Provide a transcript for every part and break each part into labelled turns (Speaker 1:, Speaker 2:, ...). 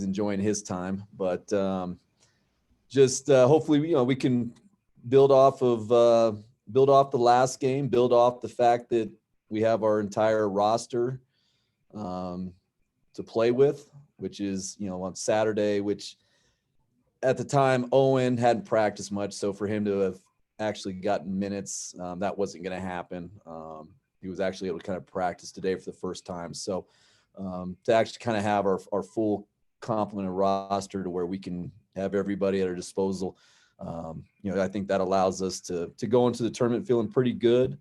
Speaker 1: enjoying his time. But just hopefully, we can build off the last game, build off the fact that we have our entire roster to play with, which is, on Saturday, which at the time Owen hadn't practiced much. So for him to have actually gotten minutes, that wasn't going to happen. He was actually able to kind of practice today for the first time. So to actually kind of have our full complement of roster to where we can have everybody at our disposal, I think that allows us to go into the tournament feeling pretty good.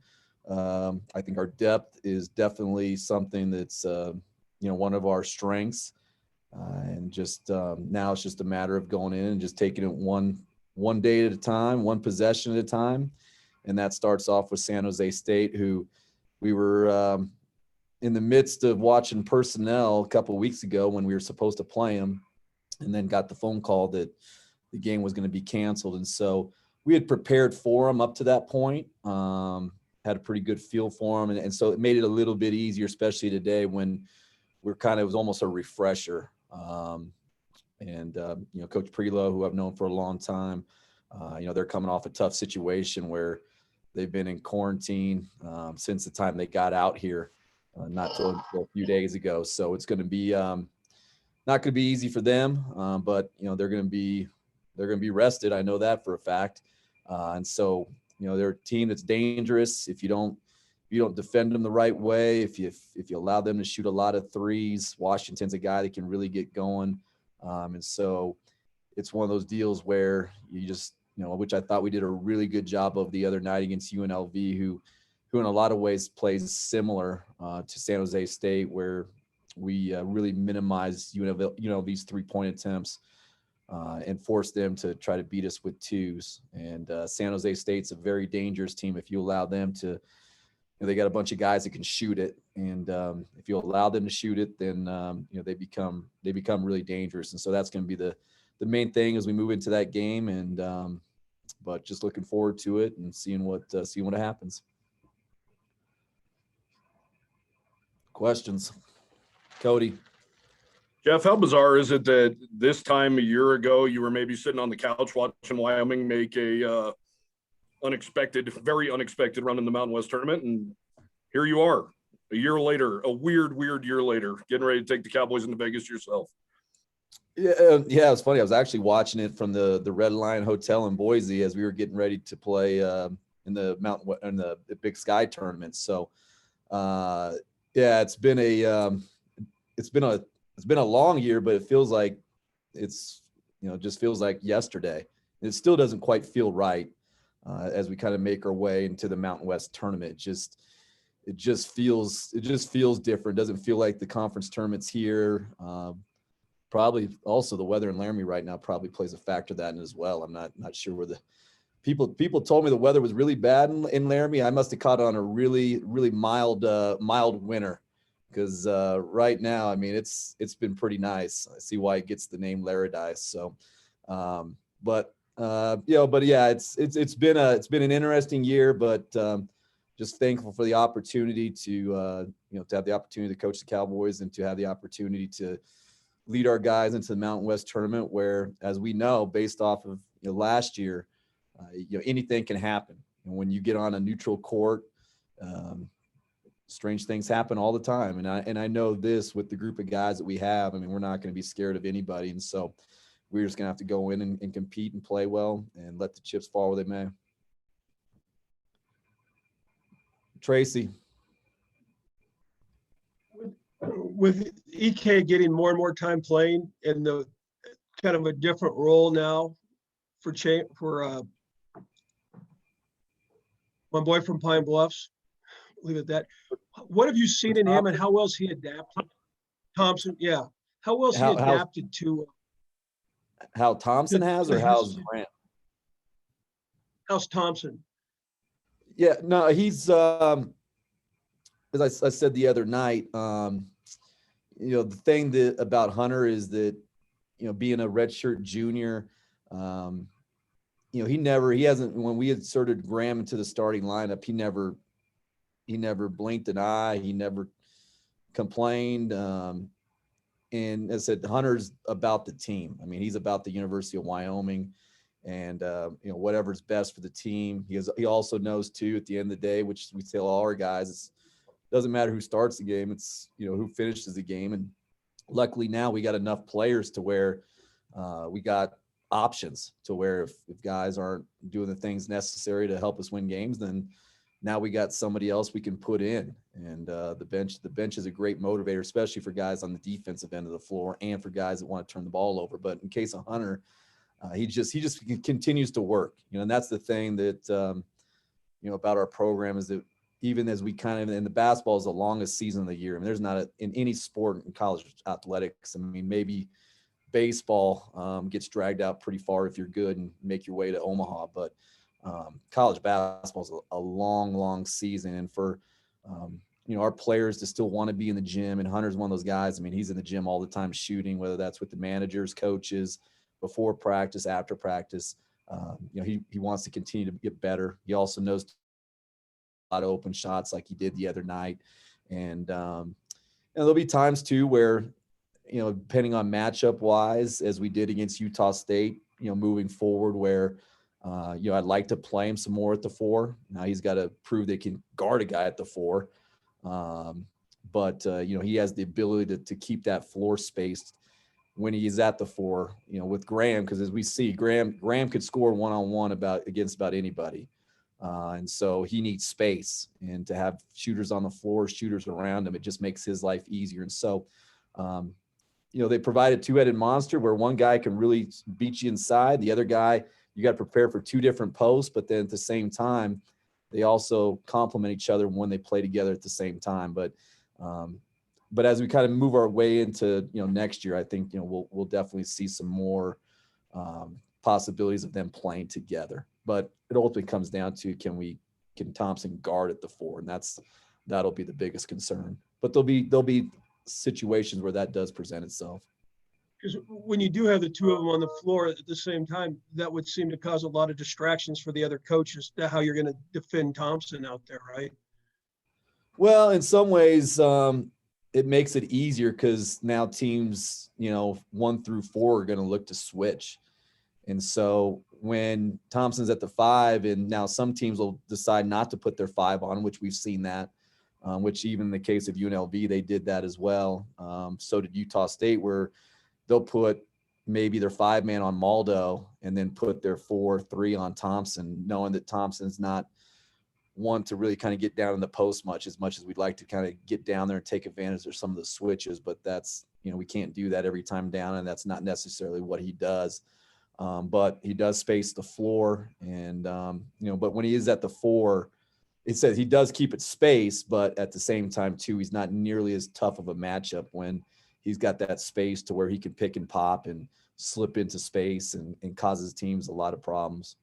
Speaker 1: I think our depth is definitely something that's, one of our strengths. And just now it's just a matter of going in and just taking it one day at a time, one possession at a time. And that starts off with San Jose State, who we were in the midst of watching personnel a couple of weeks ago when we were supposed to play them, and then got the phone call that the game was going to be canceled. And so we had prepared for them up to that point, had a pretty good feel for them. And so it made it a little bit easier, especially today when it was almost a refresher. Coach Prelo, who I've known for a long time, they're coming off a tough situation where they've been in quarantine since the time they got out here, not till a few days ago. So it's going to be not going to be easy for them, but they're going to be rested. I know that for a fact. And so they're a team that's dangerous if you don't defend them the right way. If you allow them to shoot a lot of threes, Washington's a guy that can really get going. And so it's one of those deals where you just, which I thought we did a really good job of the other night against UNLV, who in a lot of ways plays similar to San Jose State, where we really minimized UNLV's 3-point attempts and forced them to try to beat us with twos. And San Jose State's a very dangerous team if you allow them to. They got a bunch of guys that can shoot it, and if you allow them to shoot it, then they become really dangerous. And so that's going to be the main thing as we move into that game. And but just looking forward to it and seeing what happens. Questions, Cody?
Speaker 2: Jeff, how bizarre is it that this time a year ago you were maybe sitting on the couch watching Wyoming make a very unexpected run in the Mountain West tournament, and here you are a year later, a weird year later, getting ready to take the Cowboys into Vegas yourself.
Speaker 1: Yeah, it's funny. I was actually watching it from the Red Lion Hotel in Boise as we were getting ready to play in the Big Sky tournament. So, it's been a long year, but it feels like just feels like yesterday. It still doesn't quite feel right. As we kind of make our way into the Mountain West tournament, it just feels different. It doesn't feel like the conference tournaments here. Probably also the weather in Laramie right now probably plays a factor that in as well. I'm not sure where the people told me the weather was really bad in Laramie. I must have caught on a really mild winter, because right now, I mean, it's been pretty nice. I see why it gets the name Laradice. So, it's been an interesting year, but just thankful for the opportunity to have the opportunity to coach the Cowboys and to have the opportunity to lead our guys into the Mountain West tournament, where, as we know, based off of last year, anything can happen. And when you get on a neutral court, strange things happen all the time. And I know this with the group of guys that we have. I mean, we're not going to be scared of anybody, and so we're just going to have to go in and compete and play well and let the chips fall where they may. Tracy.
Speaker 3: With EK getting more and more time playing in the kind of a different role now for my boy from Pine Bluffs, leave it at that. What have you seen in him, and how well has he adapted? Thompson, yeah. How well has he adapted to
Speaker 1: how Thompson has, or how's Grant?
Speaker 3: How's Thompson?
Speaker 1: Yeah, no, he's as I said the other night, the thing about Hunter is that, being a redshirt junior, he hasn't, when we inserted Graham into the starting lineup, he never blinked an eye. He never complained. And and as I said, Hunter's about the team. I mean, he's about the University of Wyoming, and whatever's best for the team. He also knows too, at the end of the day, which we tell all our guys, it doesn't matter who starts the game. It's who finishes the game. And luckily now we got enough players to where we got options to where if guys aren't doing the things necessary to help us win games, then now we got somebody else we can put in. And the bench is a great motivator, especially for guys on the defensive end of the floor and for guys that want to turn the ball over. But in case of Hunter, he just continues to work, and that's the thing that, about our program is that even as we kind of, and the basketball is the longest season of the year. I mean, there's not in any sport in college athletics. I mean, maybe baseball gets dragged out pretty far if you're good and make your way to Omaha, but college basketball is a long, long season. And for, our players to still want to be in the gym, and Hunter's one of those guys. I mean, he's in the gym all the time shooting, whether that's with the managers, coaches, before practice, after practice. He wants to continue to get better. He also knows a lot of open shots like he did the other night. And there'll be times too where, depending on matchup wise, as we did against Utah State, moving forward where, I'd like to play him some more at the 4. Now he's got to prove they can guard a guy at the 4. But he has the ability to keep that floor spaced when he's at the 4, with Graham, because as we see, Graham could score one-on-one against about anybody. And so he needs space, and to have shooters on the floor, shooters around him, it just makes his life easier. And so, they provide a two-headed monster where one guy can really beat you inside. The other guy, you got to prepare for 2 different posts, but then at the same time, they also complement each other when they play together at the same time. But as we kind of move our way into, next year, I think, we'll definitely see some more possibilities of them playing together. But it ultimately comes down to, can Thompson guard at the 4? And that'll be the biggest concern. But there'll be situations where that does present itself.
Speaker 3: Because when you do have the 2 of them on the floor at the same time, that would seem to cause a lot of distractions for the other coaches, how you're going to defend Thompson out there, right?
Speaker 1: Well, in some ways, it makes it easier because now teams, 1 through 4 are going to look to switch. And so when Thompson's at the 5, and now some teams will decide not to put their 5 on, which we've seen that, which even in the case of UNLV, they did that as well. So did Utah State, where they'll put maybe their 5-man on Maldo and then put their 4-3 on Thompson, knowing that Thompson's not one to really kind of get down in the post much as we'd like to kind of get down there and take advantage of some of the switches. But that's, we can't do that every time down, and that's not necessarily what he does. But he does space the floor, and, but when he is at the 4, it says he does keep it spaced, but at the same time too, he's not nearly as tough of a matchup when he's got that space to where he can pick and pop and slip into space and causes teams a lot of problems,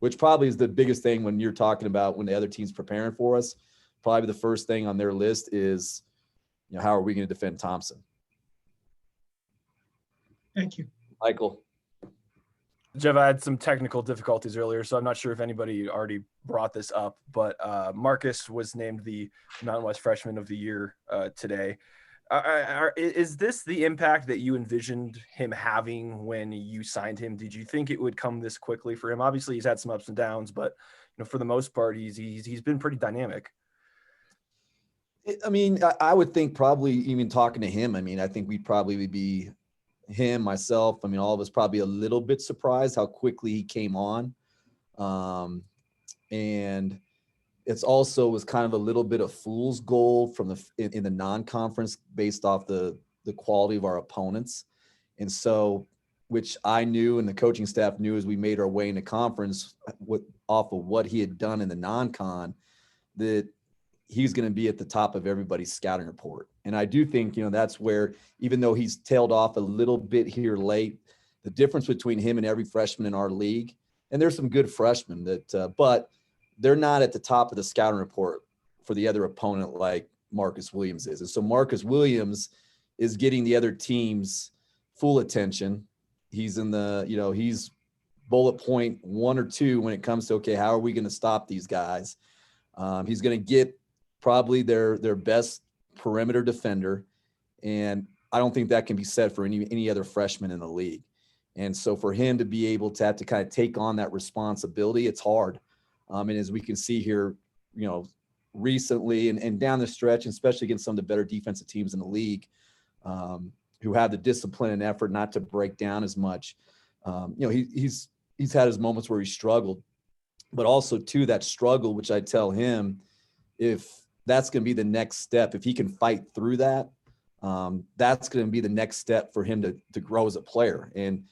Speaker 1: which probably is the biggest thing when you're talking about when the other team's preparing for us. Probably the first thing on their list is, how are we going to defend Thompson?
Speaker 3: Thank you.
Speaker 1: Michael.
Speaker 4: Jeff, I had some technical difficulties earlier, so I'm not sure if anybody already brought this up, but Marcus was named the Mountain West Freshman of the Year today. Is this the impact that you envisioned him having when you signed him? Did you think it would come this quickly for him? Obviously, he's had some ups and downs, but for the most part, he's been pretty dynamic.
Speaker 1: I mean, I would think probably even talking to him, I think we'd probably be him, myself. All of us probably a little bit surprised how quickly he came on. And it's also was kind of a little bit of fool's gold from in the non-conference based off the quality of our opponents. And so, which I knew and the coaching staff knew as we made our way into conference off of what he had done in the non-con, that he's going to be at the top of everybody's scouting report. And I do think, that's where, even though he's tailed off a little bit here late, the difference between him and every freshman in our league, and there's some good freshmen that, but they're not at the top of the scouting report for the other opponent like Marcus Williams is. And so Marcus Williams is getting the other team's full attention. He's in the, he's bullet point 1 or 2 when it comes to, okay, how are we going to stop these guys? He's going to get probably their best perimeter defender. And I don't think that can be said for any other freshman in the league. And so for him to be able to have to kind of take on that responsibility, it's hard. And as we can see here, recently and down the stretch, and especially against some of the better defensive teams in the league, who have the discipline and effort not to break down as much. He's had his moments where he struggled, but also too, that struggle, which I tell him, if that's going to be the next step, if he can fight through that, that's going to be the next step for him to grow as a player. And,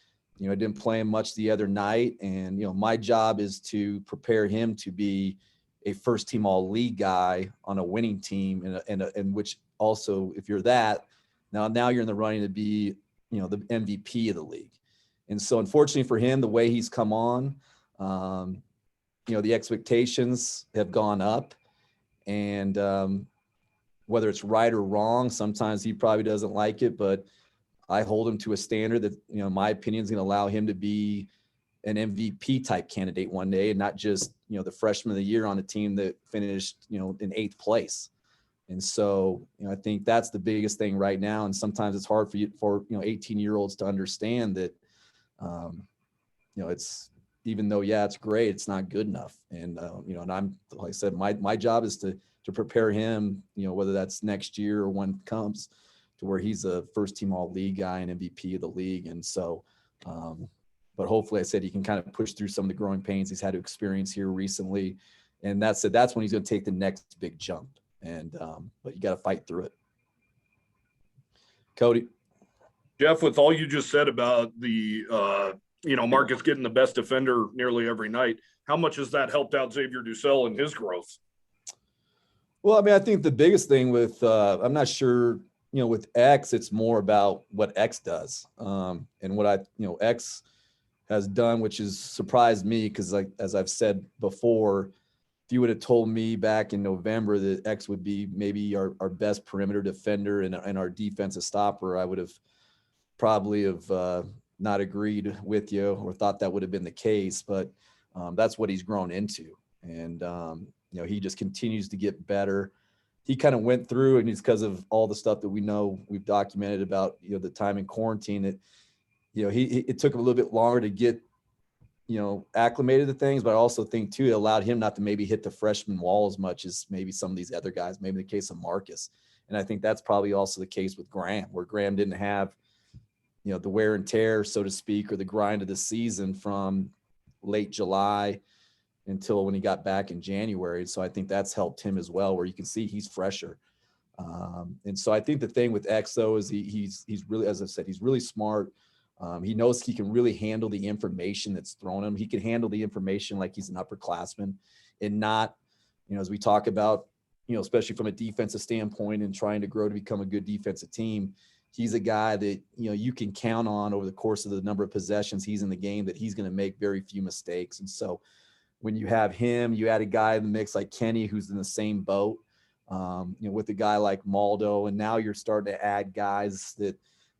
Speaker 1: I didn't play him much the other night. And, my job is to prepare him to be a first team all league guy on a winning team. And which also, if you're that, now you're in the running to be, the MVP of the league. And so unfortunately for him, the way he's come on, the expectations have gone up, and whether it's right or wrong, sometimes he probably doesn't like it, but I hold him to a standard that, in my opinion, is going to allow him to be an MVP type candidate one day, and not just, the freshman of the year on a team that finished, in 8th place. And so, I think that's the biggest thing right now. And sometimes it's hard for 18-year-olds to understand that, it's, even though, it's great, it's not good enough. And, and I'm, like I said, my job is to prepare him, whether that's next year or when it comes to where he's a first team all league guy and MVP of the league. And so, but hopefully, I said, he can kind of push through some of the growing pains he's had to experience here recently. And that's when he's going to take the next big jump. And, but you got to fight through it. Cody.
Speaker 2: Jeff, with all you just said about the, Marcus getting the best defender nearly every night, how much has that helped out Xavier Dussel in his growth?
Speaker 1: Well, I think the biggest thing with, I'm not sure, with X, it's more about what X does. And what X has done, which has surprised me, because as I've said before, if you would have told me back in November that X would be maybe our best perimeter defender and our defensive stopper, I would have probably not agreed with you or thought that would have been the case. But that's what he's grown into. And, he just continues to get better. He kind of went through, and it's because of all the stuff that we've documented about, the time in quarantine, that, it took him a little bit longer to get, acclimated to things, but I also think too, it allowed him not to maybe hit the freshman wall as much as maybe some of these other guys, maybe in the case of Marcus. And I think that's probably also the case with Graham, where Graham didn't have, the wear and tear, so to speak, or the grind of the season from late July until when he got back in January. So I think that's helped him as well, where you can see he's fresher. And so I think the thing with X, though, is he's really, as I said, he's really smart. He knows he can really handle the information that's thrown him. He can handle the information like he's an upperclassman, and not, as we talk about, especially from a defensive standpoint and trying to grow to become a good defensive team, he's a guy that, you can count on over the course of the number of possessions he's in the game, that he's going to make very few mistakes. And so when you have him, you add a guy in the mix like Kenny, who's in the same boat, with a guy like Maldo, and now you're starting to add guys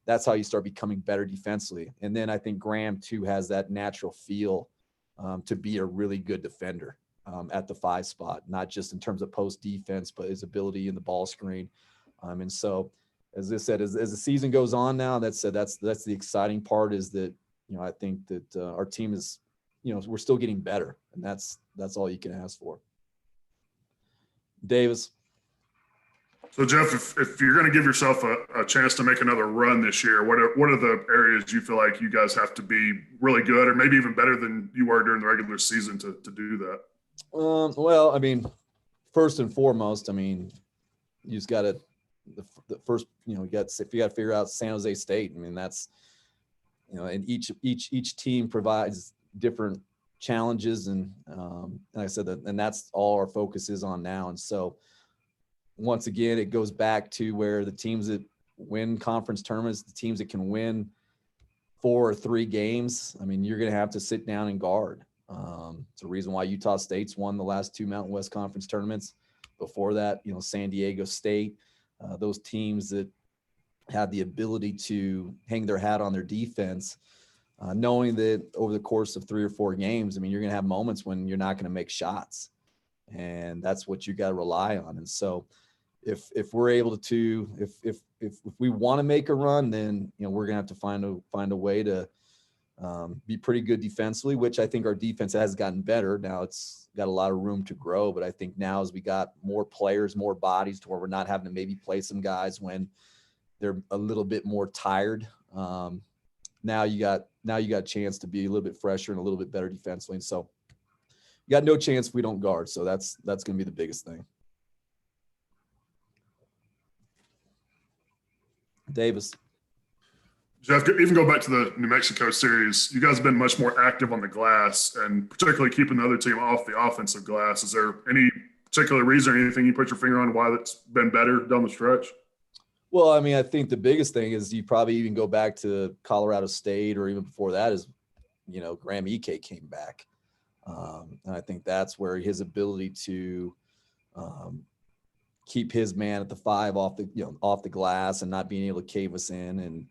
Speaker 1: that's how you start becoming better defensively. And then I think Graham too has that natural feel to be a really good defender at the 5 spot, not just in terms of post defense, but his ability in the ball screen. And so, as I said, as the season goes on now, that's the exciting part, is that, I think that our team is, we're still getting better, and that's all you can ask for. Davis.
Speaker 5: So Jeff, if you're going to give yourself a chance to make another run this year, what are the areas you feel like you guys have to be really good, or maybe even better than you were during the regular season to do that?
Speaker 1: Well, first and foremost, you just got to, the first, if you got to figure out San Jose State. That's, and each team provides different challenges, and like I said, and that's all our focus is on now. And so, once again, it goes back to where the teams that win conference tournaments, the teams that can win 4 or 3 games, you're going to have to sit down and guard. It's a reason why Utah State's won the last 2 Mountain West Conference tournaments. Before that, San Diego State, those teams that have the ability to hang their hat on their defense, knowing that over the course of 3 or 4 games, you're going to have moments when you're not going to make shots. And that's what you got to rely on. And so, if we're able to, if we want to make a run, then, you know, we're going to have to find a way to be pretty good defensively, which I think our defense has gotten better. Now it's got a lot of room to grow, but I think now as we got more players, more bodies to where we're not having to maybe play some guys when they're a little bit more tired. Now you got a chance to be a little bit fresher and a little bit better defensively. And so you got no chance if we don't guard. So that's going to be the biggest thing. Davis.
Speaker 5: Jeff, even go back to the New Mexico series. You guys have been much more active on the glass and particularly keeping the other team off the offensive glass. Is there any particular reason or anything you put your finger on why that's been better down the stretch?
Speaker 1: Well, I mean, I think the biggest thing is you probably even go back to Colorado State or even before that is, you know, Graham Ike came back. And I think that's where his ability to keep his man at the 5 off the glass and not being able to cave us in. And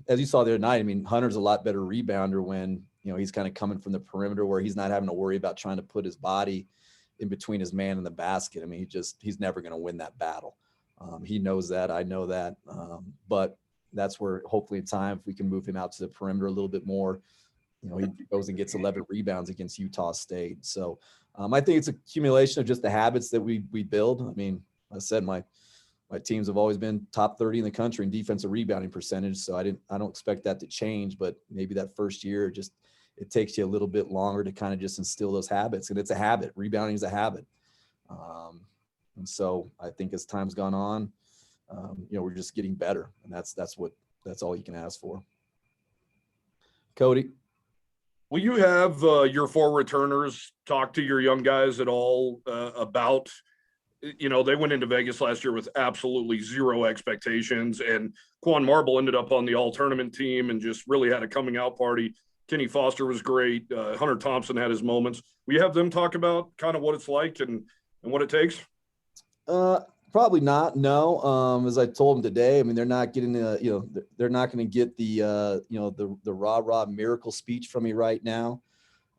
Speaker 1: as you saw the other night, I mean, Hunter's a lot better rebounder when, you know, he's kind of coming from the perimeter where he's not having to worry about trying to put his body in between his man and the basket. I mean, he's never going to win that battle. He knows that. I know that. But that's where hopefully in time, if we can move him out to the perimeter a little bit more, you know, he goes and gets 11 rebounds against Utah State. So I think it's an accumulation of just the habits that we build. I mean, I said my teams have always been top 30 in the country in defensive rebounding percentage. So I don't expect that to change, but maybe that first year, it takes you a little bit longer to kind of just instill those habits. And it's a habit. Rebounding is a habit. And so I think as time's gone on, you know, we're just getting better, and that's all you can ask for. Cody.
Speaker 2: Will you have your 4 returners talk to your young guys at all about, you know, they went into Vegas last year with absolutely zero expectations, and Quan Marble ended up on the all-tournament team and just really had a coming out party. Kenny Foster was great. Hunter Thompson had his moments. Will you have them talk about kind of what it's like and what it takes?
Speaker 1: Probably not. No. As I told them today, I mean, they're not getting they're not going to get the the rah miracle speech from me right now.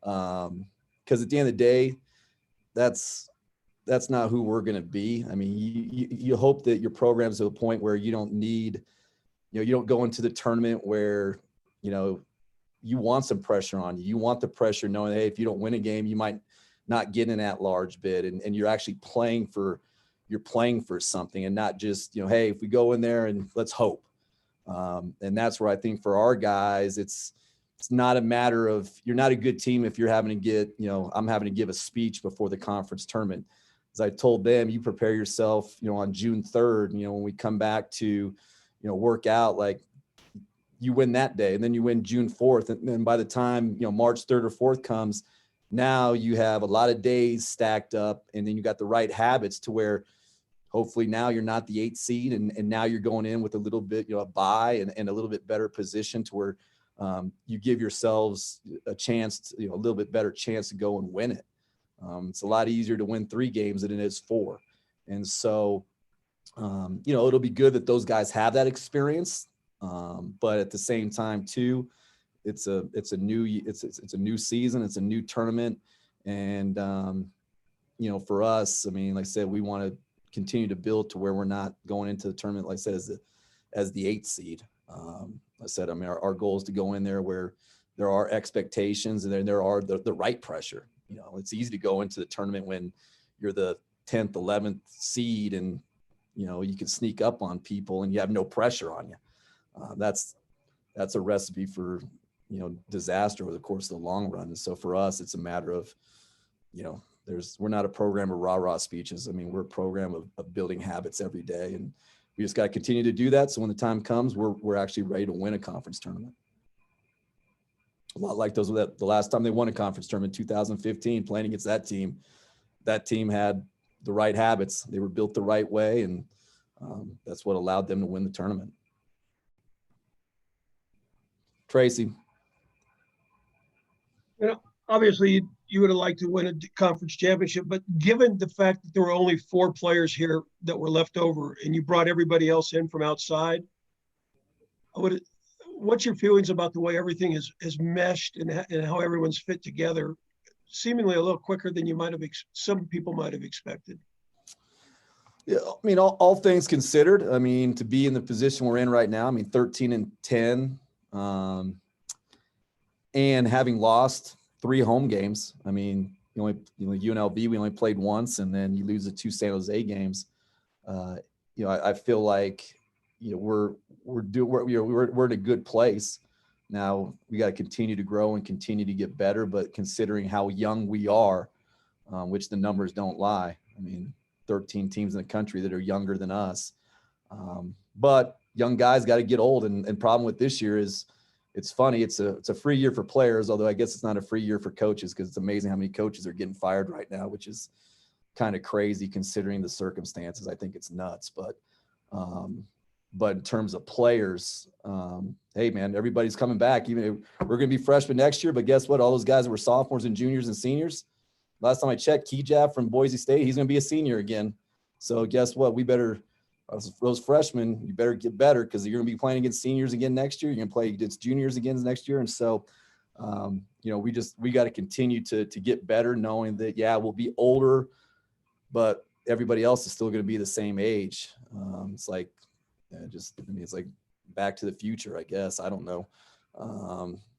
Speaker 1: Because at the end of the day, that's not who we're going to be. I mean, you hope that your program's to a point where you don't need, you don't go into the tournament where, you want some pressure on you. You want the pressure knowing, hey, if you don't win a game, you might not get an at-large bid, and you're actually playing for something, and not just, hey, if we go in there and let's hope. And that's where I think for our guys, it's not a matter of, you're not a good team if you're having to get, I'm having to give a speech before the conference tournament. As I told them, you prepare yourself, on June 3rd, when we come back to, work out, like you win that day, and then you win June 4th. And then by the time, March 3rd or 4th comes, now you have a lot of days stacked up, and then you got the right habits to where hopefully now you're not the 8th seed, and now you're going in with a little bit, a bye and a little bit better position to where you give yourselves a chance, a little bit better chance to go and win it. It's a lot easier to win 3 games than it is 4. And so, it'll be good that those guys have that experience. But at the same time too, it's a new season, it's a new tournament. And, for us, I mean, like I said, we want to continue to build to where we're not going into the tournament, like I said, as the 8th seed. I said, I mean, our goal is to go in there where there are expectations, and then there are the right pressure. It's easy to go into the tournament when you're the 10th, 11th seed, and, you can sneak up on people and you have no pressure on you. That's a recipe for, disaster over the course of the long run. And so for us, it's a matter of, we're not a program of rah-rah speeches. I mean, we're a program of building habits every day, and we just got to continue to do that. So when the time comes, we're actually ready to win a conference tournament. A lot like the last time they won a conference tournament, 2015, playing against that team. That team had the right habits. They were built the right way, and that's what allowed them to win the tournament. Tracy.
Speaker 3: Obviously you would have liked to win a conference championship, but given the fact that there were only 4 players here that were left over and you brought everybody else in from outside, what's your feelings about the way everything is meshed and how everyone's fit together, seemingly a little quicker than some people might have expected?
Speaker 1: Yeah, I mean, all things considered, I mean, to be in the position we're in right now, I mean, 13-10, and having lost 3 home games. I mean, UNLV, we only played once, and then you lose the 2 San Jose games. I feel like, we're in a good place. Now we got to continue to grow and continue to get better, but considering how young we are, which the numbers don't lie. I mean, 13 teams in the country that are younger than us. But young guys got to get old. And problem with this year is, it's funny. It's a free year for players, although I guess it's not a free year for coaches, because it's amazing how many coaches are getting fired right now, which is kind of crazy considering the circumstances. I think it's nuts. But in terms of players, hey man, everybody's coming back. Even we're going to be freshmen next year, but guess what? All those guys that were sophomores and juniors and seniors, last time I checked, Kejab from Boise State, he's going to be a senior again. So guess what? We better, those freshmen, you better get better, because you're going to be playing against seniors again next year. You're going to play against juniors again next year. And so, we got to continue to get better, knowing that, yeah, we'll be older, but everybody else is still going to be the same age. It's like, it's like Back to the Future, I guess. I don't know.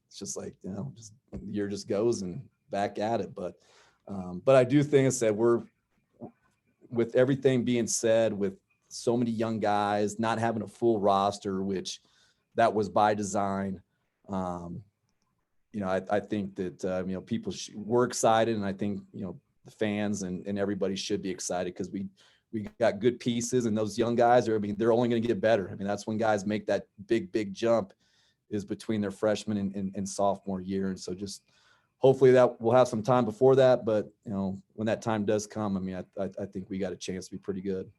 Speaker 1: It's just like, just the year just goes and back at it. But I do think it's that we're, with everything being said, with so many young guys, not having a full roster, which that was by design. I think that, people we're excited, and I think, the fans and everybody should be excited, because we got good pieces, and those young guys they're only going to get better. I mean, that's when guys make that big jump, is between their freshman and sophomore year. And so just hopefully that we'll have some time before that, but when that time does come, I mean, I think we got a chance to be pretty good.